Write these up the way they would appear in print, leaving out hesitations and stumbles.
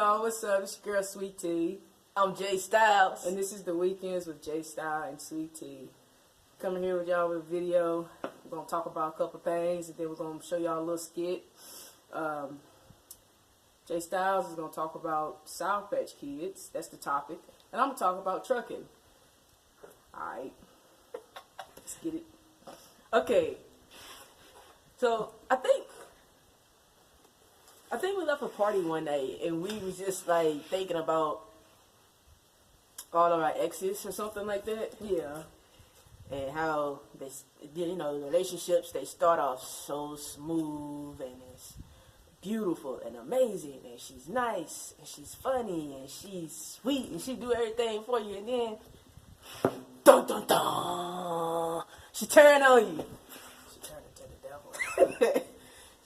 y'all, what's up? It's your girl Sweet Tea. I'm Jay Styles. And this is the Weekends with Jay Styles and Sweet Tea. Coming here with y'all with a video. We're going to talk about a couple things, and then we're going to show y'all a little skit. Jay Styles is going to talk about Sour Patch Kids. That's the topic. And I'm going to talk about trucking. Alright. Let's get it. Okay. So, I think we left a party one night, and we was just, like, thinking about all of our exes or something like that. Yeah. And how, relationships, they start off so smooth, and it's beautiful and amazing, and she's nice, and she's funny, and she's sweet, and she do everything for you, and then, dun dun dun, she turn on you. She turned into the devil.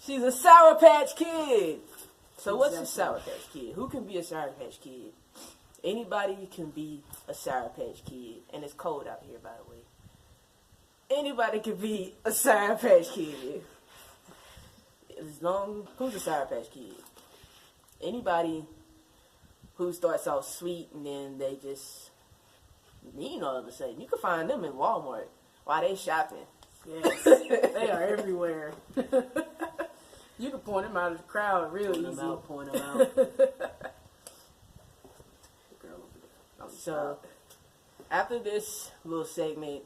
She's a Sour Patch Kid. So what's a Exactly. Sour Patch Kid? Who can be a Sour Patch Kid? Anybody can be a Sour Patch Kid, and it's cold out here, by the way. Anybody can be a Sour Patch Kid. Who's a Sour Patch Kid? Anybody who starts off sweet and then they just mean all of a sudden. You can find them in Walmart while they shopping. Yes, they are everywhere. You can point them out of the crowd real easy. Point them out. So, after this little segment,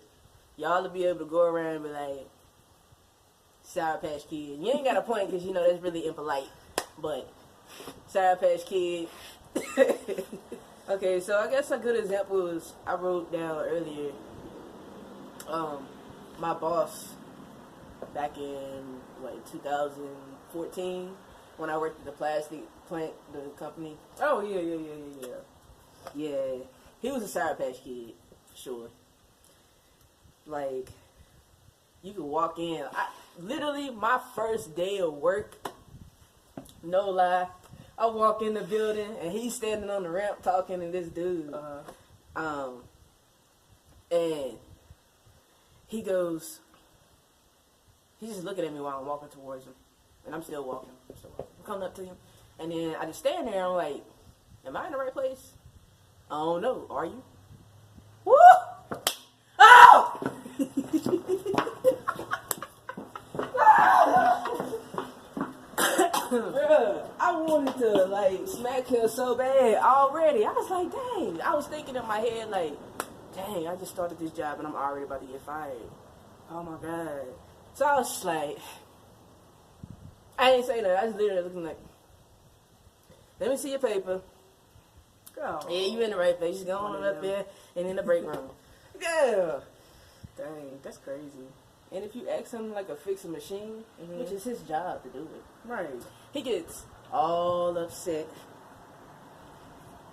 y'all will be able to go around and be like, Sour Patch Kid. You ain't got a point because, that's really impolite. But, Sour Patch Kid. Okay, so I guess a good example is I wrote down earlier, my boss back in, 2014, when I worked at the plastic plant, the company. Oh, yeah. Yeah, he was a Sour Patch Kid, for sure. Like, you could walk in. Literally, my first day of work, no lie, I walk in the building, and he's standing on the ramp talking to this dude. And he goes, he's just looking at me while I'm walking towards him. And I'm still walking. So I'm coming up to him. And then I just stand there, and I'm like, am I in the right place? I don't know. Are you? Woo! Oh! Bruh, I wanted to, smack him so bad already. I was like, dang. I was thinking in my head, dang, I just started this job and I'm already about to get fired. Oh, my God. So I was just like, I didn't say that. I was literally looking like, let me see your paper. Oh. Yeah, you in the right place. Just go on up there and in the break room. Yeah. Dang, that's crazy. And if you ask him to fix a machine, which is his job to do it, Right. he gets all upset.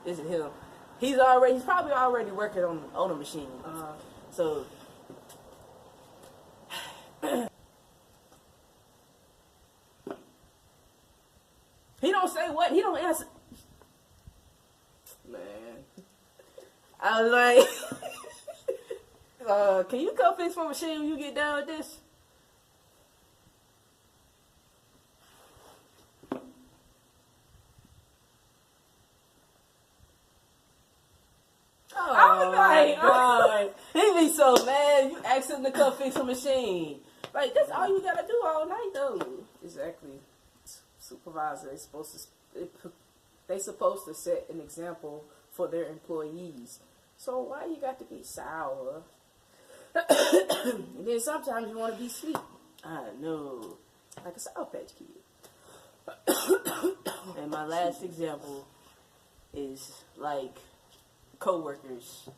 This is him. He's probably already working on a machine. So he don't say what, he don't answer. Man. I was like, can you come fix my machine when you get done with this? I was like, oh, he be so mad. You ask him to come fix a machine. That's all you gotta do all night, though. Exactly. Supervisor is supposed to set an example for their employees. So why you got to be sour? And then sometimes you want to be sweet. I know. Like a Sour Patch Kid. And my last example is co-workers.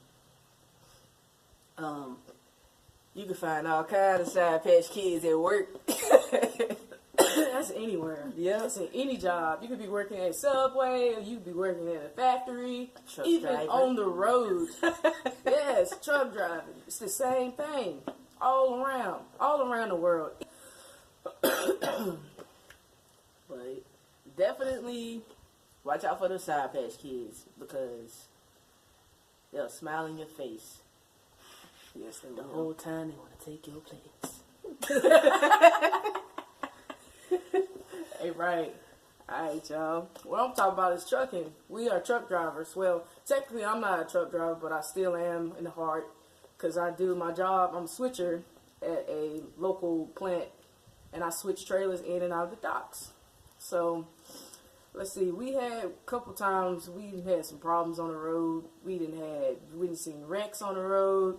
You can find all kinds of Sour Patch Kids at work. That's anywhere. Yeah. That's in any job. You could be working at Subway, or you could be working at a factory, even driver. on the road. Yes, truck driving. It's the same thing. All around the world. But definitely watch out for the Sour Patch Kids because they'll smile in your face. Yes, they The will. whole time they want to take your place. Hey, right. Alright, y'all. What I'm talking about is trucking. We are truck drivers. Well, technically, I'm not a truck driver, but I still am in the heart because I do my job. I'm a switcher at a local plant, and I switch trailers in and out of the docks. So, let's see. We had a couple times we had some problems on the road. We didn't see wrecks on the road.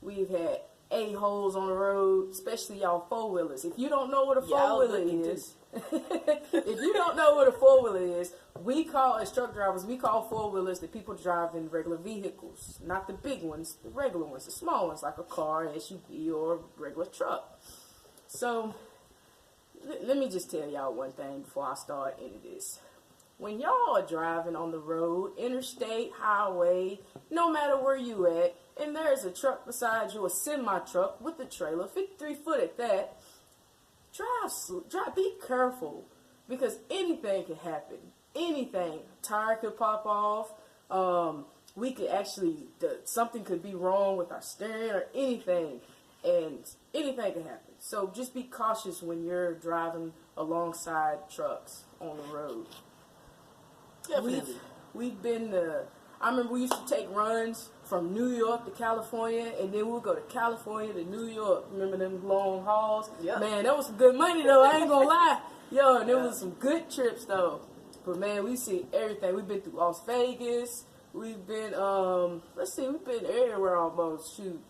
We've had a-holes on the road, especially y'all four-wheelers. If you don't know what a four-wheeler is, if you don't know what a four-wheeler is, we call, as truck drivers, we call four-wheelers the people driving regular vehicles. Not the big ones, the regular ones, the small ones, like a car, SUV, or regular truck. So, let me just tell y'all one thing before I start into this. When y'all are driving on the road, interstate, highway, no matter where you at, and there's a truck beside you, a semi-truck with a trailer, 53 foot at that, drive, be careful, because anything can happen. Anything. A tire could pop off. We could actually, something could be wrong with our steering or anything, and anything can happen. So just be cautious when you're driving alongside trucks on the road. Definitely. We've been I remember we used to take runs from New York to California, and then we'll go to California to New York. Remember them long hauls? Yep. Man, that was some good money though, I ain't gonna lie. Yo, and it was some good trips though. But man, we see everything. We've been through Las Vegas. We've been we've been everywhere almost. Shoot.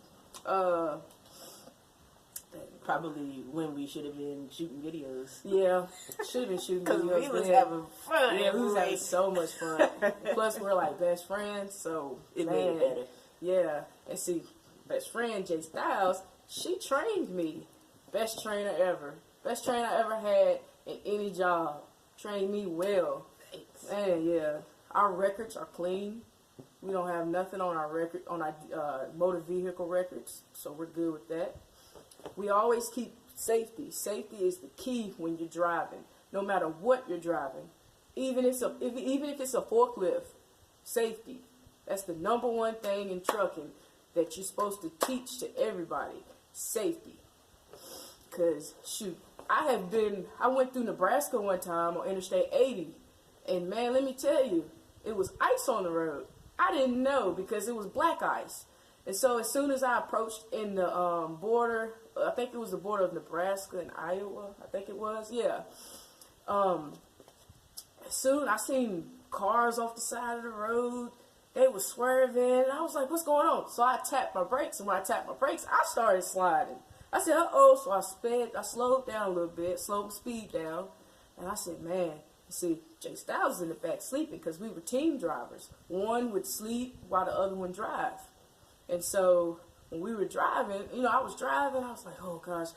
Probably when we should have been shooting videos. Yeah, should have been shooting Because videos. we was then. having fun. Yeah, we was having so much fun. Plus, we're like best friends, so It man, made it better. Yeah, and see, best friend Jay Styles, she trained me. Best trainer ever. Best trainer I ever had in any job. Trained me well. Thanks. Man, yeah, our records are clean. We don't have nothing on our record, on our motor vehicle records, so we're good with that. We always keep safety. Safety is the key when you're driving, no matter what you're driving. Even if it's a forklift, safety. That's the number one thing in trucking that you're supposed to teach to everybody. Safety. Because, shoot, I went through Nebraska one time on Interstate 80. And, man, let me tell you, it was ice on the road. I didn't know because it was black ice. And so as soon as I approached in the border, I think it was the border of Nebraska and Iowa, I think it was, yeah. Soon I seen cars off the side of the road. They were swerving. And I was like, what's going on? So I tapped my brakes, and when I tapped my brakes, I started sliding. I said, uh-oh. So I slowed down a little bit, slowed the speed down. And I said, man, you see, Jay Styles was in the back sleeping because we were team drivers. One would sleep while the other one drive. And so when we were driving, I was driving, I was like, oh gosh,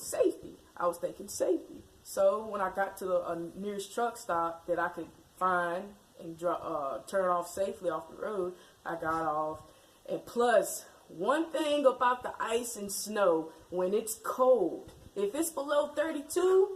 safety. I was thinking safety. So when I got to the nearest truck stop that I could find and turn off safely off the road, I got off. And plus, one thing about the ice and snow, when it's cold, if it's below 32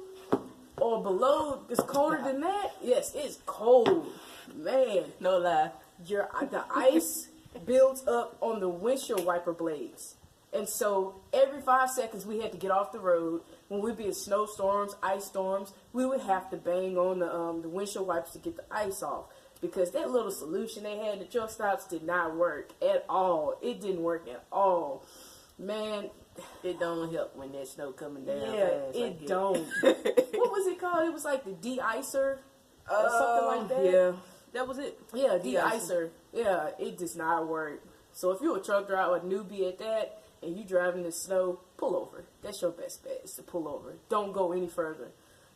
or below, it's colder than that, yes, it's cold. Man, No lie. the ice builds up on the windshield wiper blades. And so every 5 seconds we had to get off the road. When we'd be in snowstorms, ice storms, we would have to bang on the windshield wipers to get the ice off. Because that little solution they had in the truck stops did not work at all. It didn't work at all. Man, It don't help when that snow coming down. yeah, fast it like don't. What was it called? It was like the de-icer or something like that. Yeah, that was it. Yeah, De-icer. de-icer. Yeah, it does not work. So if you're a truck driver, a newbie at that, and you driving in the snow, pull over. That's your best bet, is to pull over. Don't go any further.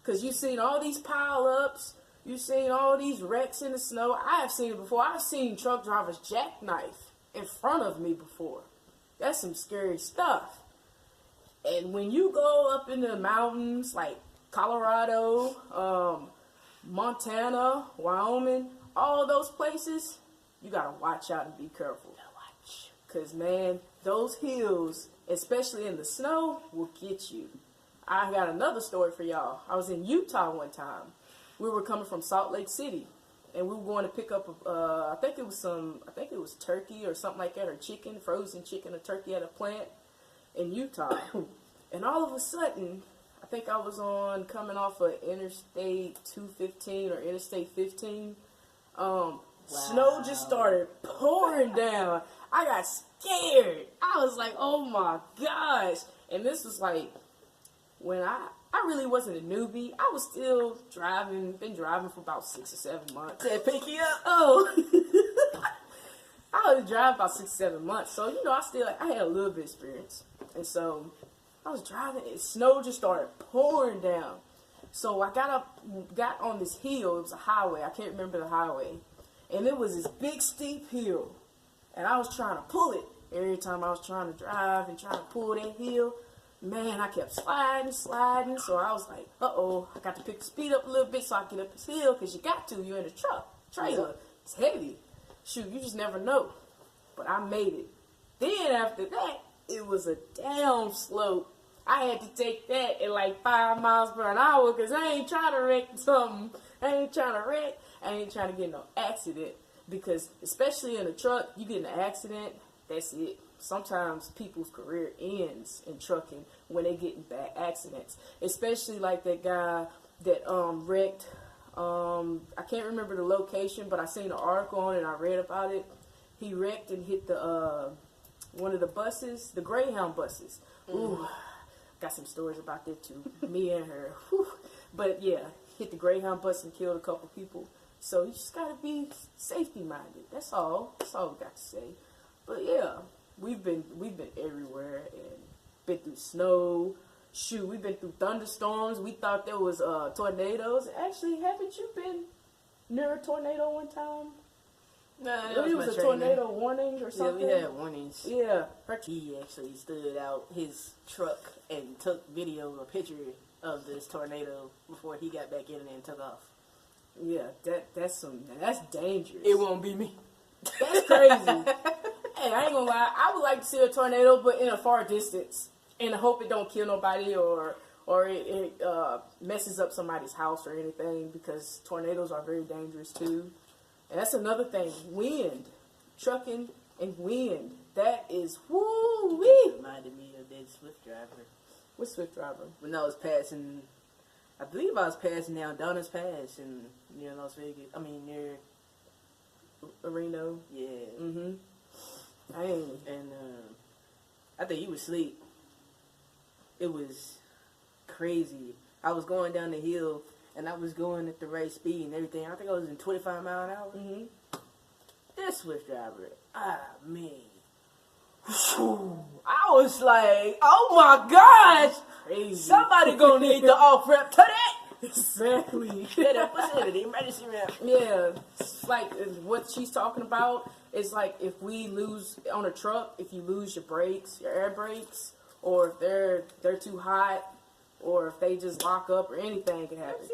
Because you've seen all these pile-ups. You've seen all these wrecks in the snow. I have seen it before. I've seen truck drivers jackknife in front of me before. That's some scary stuff. And when you go up in the mountains like Colorado, Montana, Wyoming, all those places, you gotta watch out and be careful. Cause man, those hills, especially in the snow, will get you. I got another story for y'all. I was in Utah one time. We were coming from Salt Lake City, and we were going to pick up I think it was turkey or something like that, or chicken, frozen chicken or turkey at a plant in Utah. And all of a sudden, I think I was on coming off of Interstate 215 or Interstate 15. Snow just started pouring down. I got scared. I was like, oh my gosh. And this was like when I really wasn't a newbie. I was still been driving for about 6 or 7 months. Said pick you up. Oh. I was driving about 6 or 7 months. So, I had a little bit of experience. And so I was driving and snow just started pouring down. So I got on this hill. It was a highway. I can't remember the highway. And it was this big steep hill. And I was trying to pull it. Every time I was trying to drive and trying to pull that hill, man, I kept sliding. So I was like, uh-oh, I got to pick the speed up a little bit so I can get up this hill, because you got to. You're in a trailer. It's heavy. Shoot, you just never know. But I made it. Then after that, it was a down slope. I had to take that at like 5 miles per hour, because I ain't trying to wreck something. I ain't trying to get no accident. Because especially in a truck, you get in an accident, that's it. Sometimes people's career ends in trucking when they get in bad accidents. Especially like that guy that wrecked. I can't remember the location, but I seen an article on it and I read about it. He wrecked and hit the one of the buses, the Greyhound buses. Ooh, got some stories about that too. Me and her. Whew. But yeah, hit the Greyhound bus and killed a couple people. So you just gotta be safety minded. That's all. That's all we got to say. But yeah, we've been everywhere and been through snow. Shoot, we've been through thunderstorms. We thought there was tornadoes. Actually, haven't you been near a tornado one time? No, It was a tornado warning or something. Yeah, we had warnings. Yeah. He actually stood out his truck and took a picture of this tornado before he got back in and took off. Yeah, that's dangerous. It won't be me. That's crazy. Hey, I ain't gonna lie. I would like to see a tornado, but in a far distance, and I hope it don't kill nobody or it messes up somebody's house or anything, because tornadoes are very dangerous too. And that's another thing. Wind, trucking, and wind. That is woo-wee. Reminded me of that Swift driver. What Swift driver? When I was passing, I believe I was passing down Donner's Pass near Las Vegas. I mean, near Reno. Yeah. Mm-hmm. Dang. And I think he was asleep. It was crazy. I was going down the hill, and I was going at the right speed and everything. I think I was in 25 mile an hour. Mm-hmm. This Swift driver, man. I was like, oh my gosh! Crazy. Somebody gonna need the off-ramp to that! Exactly. Yeah, that facility, emergency ramp. Yeah, it's like what she's talking about is like if we lose on a truck, if you lose your brakes, your air brakes, or if they're too hot, or if they just lock up, or anything can happen.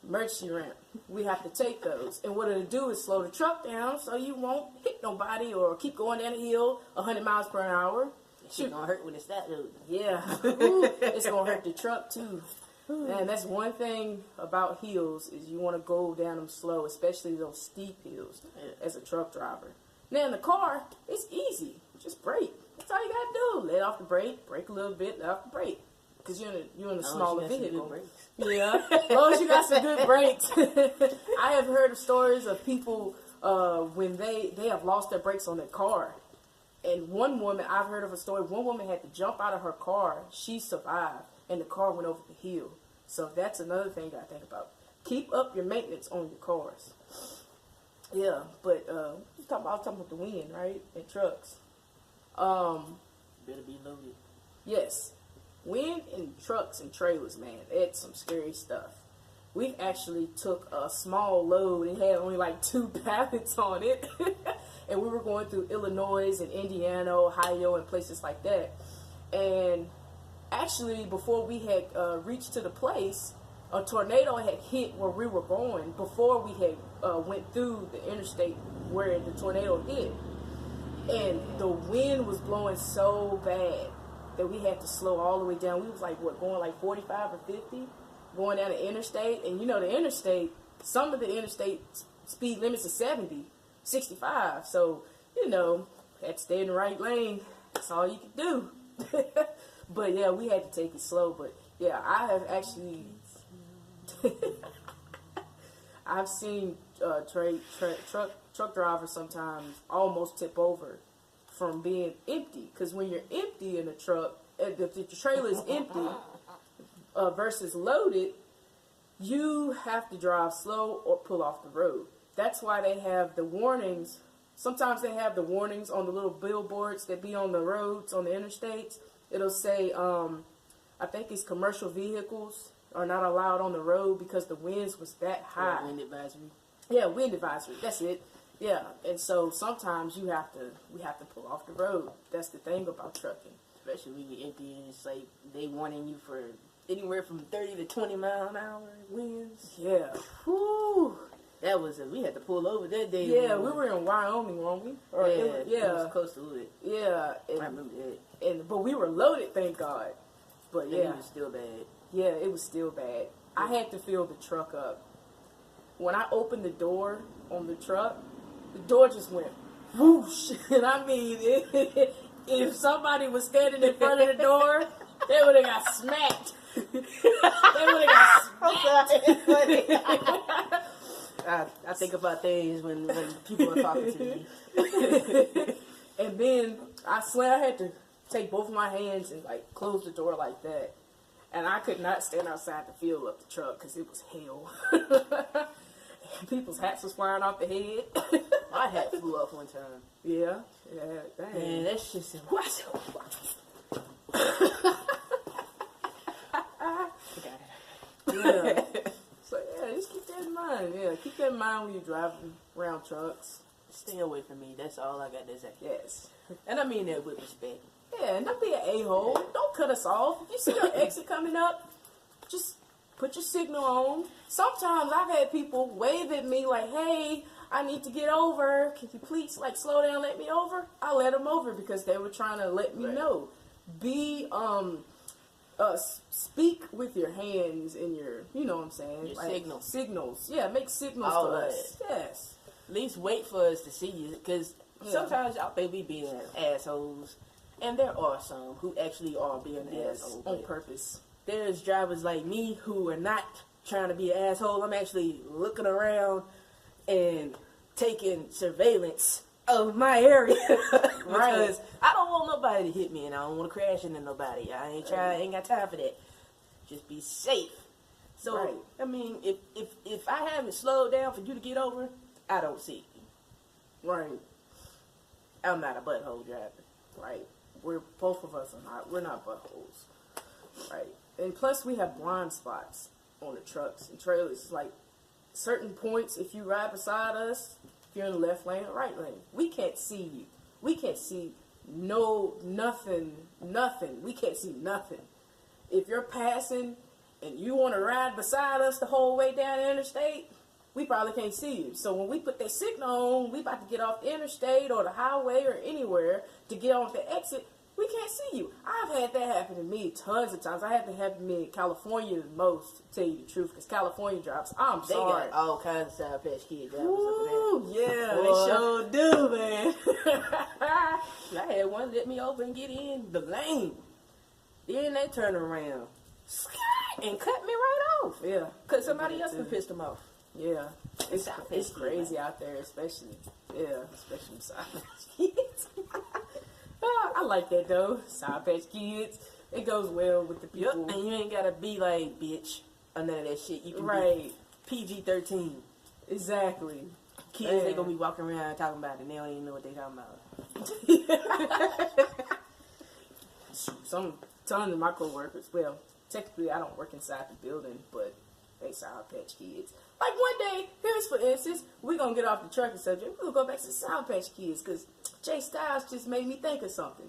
Emergency ramp. We have to take those, and what it'll do is slow the truck down so you won't hit nobody or keep going down the hill 100 miles per hour. Shit gonna hurt when it's that low. Yeah, ooh, it's gonna hurt the truck too. Man, that's one thing about hills is you want to go down them slow, especially those steep hills, as a truck driver. Now in the car, it's easy. Just brake. That's all you gotta do. Let off the brake, brake a little bit, let off the brake, because you're in a smaller vehicle. Yeah, as long as you got some good brakes. I have heard of stories of people when they have lost their brakes on their car. And one woman, I've heard of a story, one woman had to jump out of her car. She survived, and the car went over the hill. So that's another thing you got to think about. Keep up your maintenance on your cars. Yeah, but I was talking about the wind, right? And trucks. Better be loaded. Yes. Wind and trucks and trailers, man, it's some scary stuff. We actually took a small load. It had only like 2 pallets on it. And we were going through Illinois and Indiana, Ohio, and places like that. And actually, before we had reached to the place, a tornado had hit where we were going before we had went through the interstate where the tornado hit. And the wind was blowing so bad that we had to slow all the way down. We was like, going like 45 or 50, going down the interstate. And you know, the interstate, some of the interstate speed limits are 70, 65. So, you know, had to stay in the right lane. That's all you could do. But yeah, we had to take it slow. But Yeah, I have actually. I've seen truck drivers sometimes almost tip over from being empty. Because when you're empty in a truck, if the trailer is empty versus loaded, you have to drive slow or pull off the road. That's why they have the warnings. Sometimes they have the warnings on the little billboards that be on the roads, on the interstates. It'll say, I think it's commercial vehicles are not allowed on the road because the winds was that high. Wind advisory. Yeah, wind advisory. That's it. Yeah, and so sometimes we have to pull off the road. That's the thing about trucking. Especially when you're empty and it's like they warning you for anywhere from 30 to 20 mile an hour winds. Yeah. Whew. That was we had to pull over that day. Yeah, we were in Wyoming, weren't we? Or It was close to it. Yeah. I remember that. But we were loaded, thank God. But yeah. It was still bad. Yeah, it was still bad. I had to fill the truck up. When I opened the door on the truck, the door just went whoosh. And I mean, if somebody was standing in front of the door, they would have got smacked. They would have got smacked. I think about things when people are talking to me. And then I swear I had to take both of my hands and like close the door like that. And I could not stand outside to fill up the truck because it was hell. People's hats was flying off the head. My hat flew off one time. Yeah, dang. Man, that shit said, what? Yeah. So yeah, just keep that in mind. Yeah, keep that in mind when you're driving around trucks. Stay away from me. That's all I got to say. Yes. And I mean that with respect. Yeah, and don't be an a-hole. Don't cut us off. If you see your exit coming up, just put your signal on. Sometimes I've had people wave at me like, hey, I need to get over. Can you please, like, slow down, let me over? I let them over because they were trying to let me know. Be, speak with your hands and your, you know what I'm saying? Your like, signals. Signals. Yeah, make signals All to of us. Yes. At least wait for us to see you. Because sometimes y'all think we being assholes. And there are some who actually are being assholes. On purpose. There's drivers like me who are not trying to be an asshole. I'm actually looking around and taking surveillance of my area. Because I don't want nobody to hit me and I don't want to crash into nobody. I ain't got time for that. Just be safe. So, I mean, if I haven't slowed down for you to get over, I don't see you. Right. I'm not a butthole driver. Right. Both of us are not. We're not buttholes. Right. And plus we have blind spots on the trucks and trailers. Like certain points, if you ride beside us, if you're in the left lane or right lane, we can't see you. We can't see nothing. We can't see nothing. If you're passing and you want to ride beside us the whole way down the interstate, we probably can't see you. So when we put that signal on, we about to get off the interstate or the highway or anywhere to get off the exit, we can't see you. I've had that happen to me tons of times. I had to happen to me in California the most, to tell you the truth, because California drivers, I'm They sorry. got all kinds of Sour Patch Kid drivers Ooh, up there. yeah, Boy. they sure do, man. I had one let me over and get in the lane. Then they turn around and cut me right off. Yeah. Because somebody else pissed them off. Yeah. It's Sour Patch it's Kid, crazy man. out there, especially. Yeah, especially with Sour Patch Kids. I like that, though. Sour Patch Kids. It goes well with the Yep. people. And you ain't got to be like, bitch, or none of that shit. You can Right. be PG-13. Exactly. Kids, Man. they going to be walking around talking about it, and they don't even know what they talking about. Some tons of my coworkers. Well, technically, I don't work inside the building, but they Sour Patch Kids. Like one day, here's for instance, we're gonna get off the trucking subject. We're gonna go back to Sour Patch Kids because Jay Styles just made me think of something.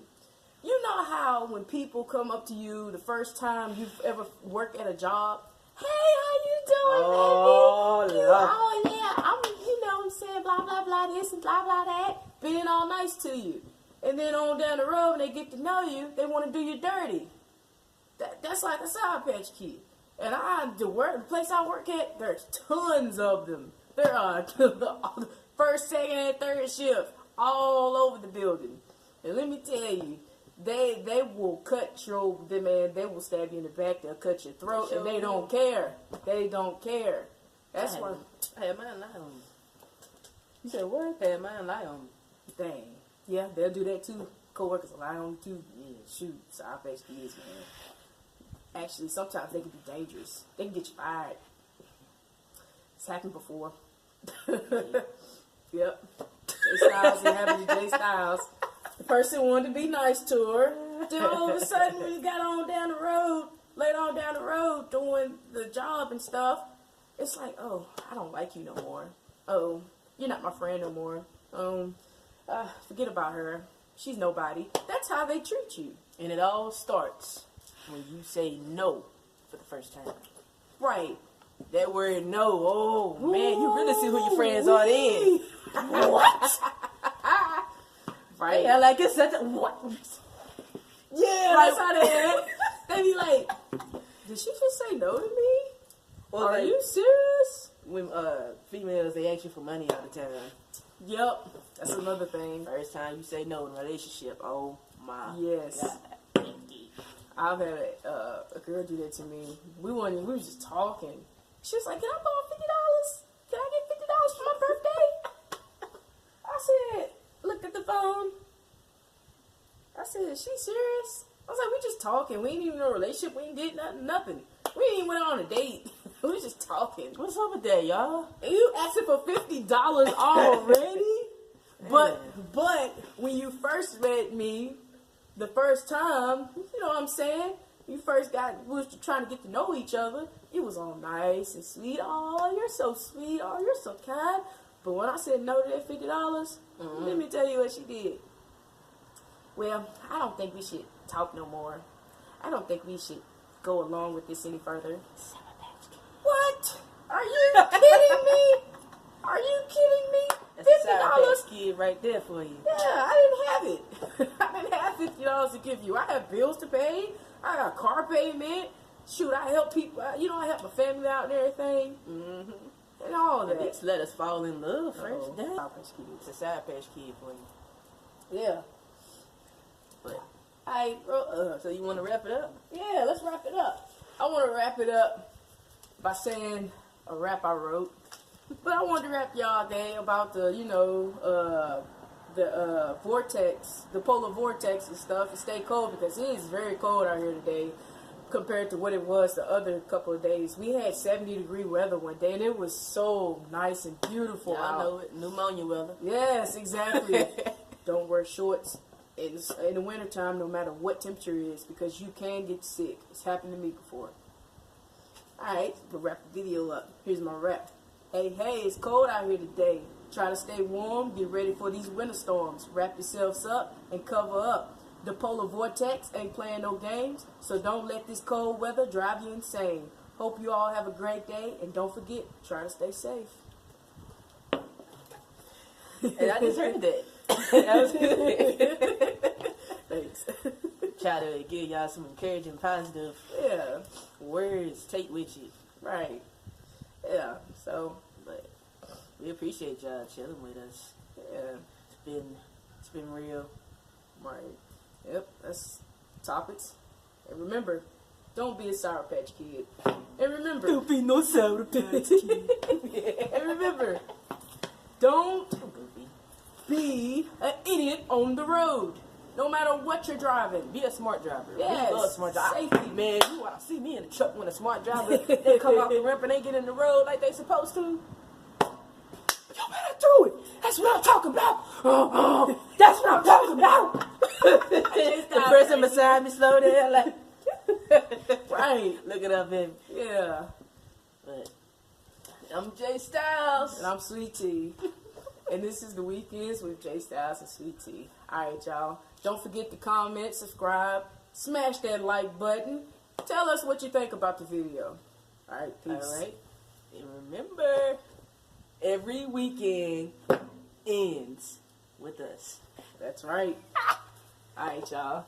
You know how when people come up to you the first time you've ever worked at a job, hey, how you doing, baby? Oh yeah, I'm, you know, I'm saying blah blah blah this and blah blah that, being all nice to you. And then on down the road, when they get to know you, they want to do you dirty. That's like a Sour Patch Kid. And the place I work at, there's tons of them. There are first, second, and third shift all over the building. And let me tell you, They will cut your man. They will stab you in the back. They'll cut your throat, and they don't care. They don't care. That's why. I had mine lie on me. You said what? I had mine lie on me. Dang. Yeah, they'll do that too. Coworkers will lie on you too. Yeah, shoot. Sour Patch Kids, man. Actually, sometimes they can be dangerous. They can get you fired. It's happened before. Yep. Jay Styles, it happened to Jay Styles. The person wanted to be nice to her. Then all of a sudden, when you got on down the road, later on down the road, doing the job and stuff, it's like, oh, I don't like you no more. Oh, you're not my friend no more. Forget about her. She's nobody. That's how they treat you. And it all starts when you say no for the first time. Right. That word no, oh man, you really see who your friends are then. What? Right. Yeah, like it's such a what? Yeah, Like- that's how they act. They be like, did she just say no to me? Or Are like, you serious? when females they ask you for money all the time. Yep. That's another thing. First time you say no in a relationship, oh my Yes. God. I've had a girl do that to me. We were just talking. She was like, "Can I borrow $50? Can I get $50 for my birthday?" I said, looked at the phone. I said, "Is she serious?" I was like, "We just talking. We ain't even in a relationship. We ain't did nothing. We ain't even went on a date. We was just talking." What's up with that, y'all? And you asking for $50 already? But when you first met me, the first time, you know what I'm saying? We was trying to get to know each other. It was all nice and sweet. Oh, you're so sweet. Oh, you're so kind. But when I said no to that $50, let me tell you what she did. Well, I don't think we should talk no more. I don't think we should go along with this any further. What? Are you kidding me? Are you kidding me? That's a Sour $50? Patch Kid right there for you. Yeah, I didn't have it. I didn't have $50 to give you. I have bills to pay. I got car payment. Shoot, I help people. I help my family out and everything. Mm-hmm. And all At that. least let us fall in love first. Uh-oh. Damn. Sour Patch Kids. It's a Sour Patch Kid for you. Yeah. But So so you want to wrap it up? yeah, let's wrap it up. I want to wrap it up by saying a rap I wrote. But I wanted to rap y'all day about the vortex, the polar vortex and stuff, and stay cold because it is very cold out here today compared to what it was the other couple of days. We had 70-degree weather one day, and it was so nice and beautiful Yeah, out. I know it. Pneumonia weather. Yes, exactly. Don't wear shorts in the wintertime, no matter what temperature it is, because you can get sick. It's happened to me before. Alright, we'll wrap the video up. Here's my rap. Hey, it's cold out here today. Try to stay warm, get ready for these winter storms. Wrap yourselves up and cover up. The polar vortex ain't playing no games, so don't let this cold weather drive you insane. Hope you all have a great day, and don't forget, try to stay safe. And I just heard that. That was good. Thanks. Try to give y'all some encouraging, positive Yeah, words. Take with you. right. Yeah, so, But we appreciate y'all chilling with us. yeah, It's been real. right. Yep, that's topics. And remember, don't be a Sour Patch Kid. And remember, be no Sour Patch Kid. and remember, don't Goofy. be an idiot on the road. No matter what you're driving. Be a smart driver. Yes, We love smart driver. safety. Man, you want to see me in the truck when a smart driver they come off the ramp and they get in the road like they supposed to. You better do it. That's what I'm talking about. That's what I'm talking about. The person beside me slow down like. Right. Look it up, baby. Yeah. But I'm Jay Styles. And I'm Sweet Tea. And this is the Weekends with Jay Styles and Sweet Tea. Alright, y'all. Don't forget to comment, subscribe, smash that like button. Tell us what you think about the video. Alright, peace. All right. And remember, every weekend ends with us. That's right. Alright, y'all.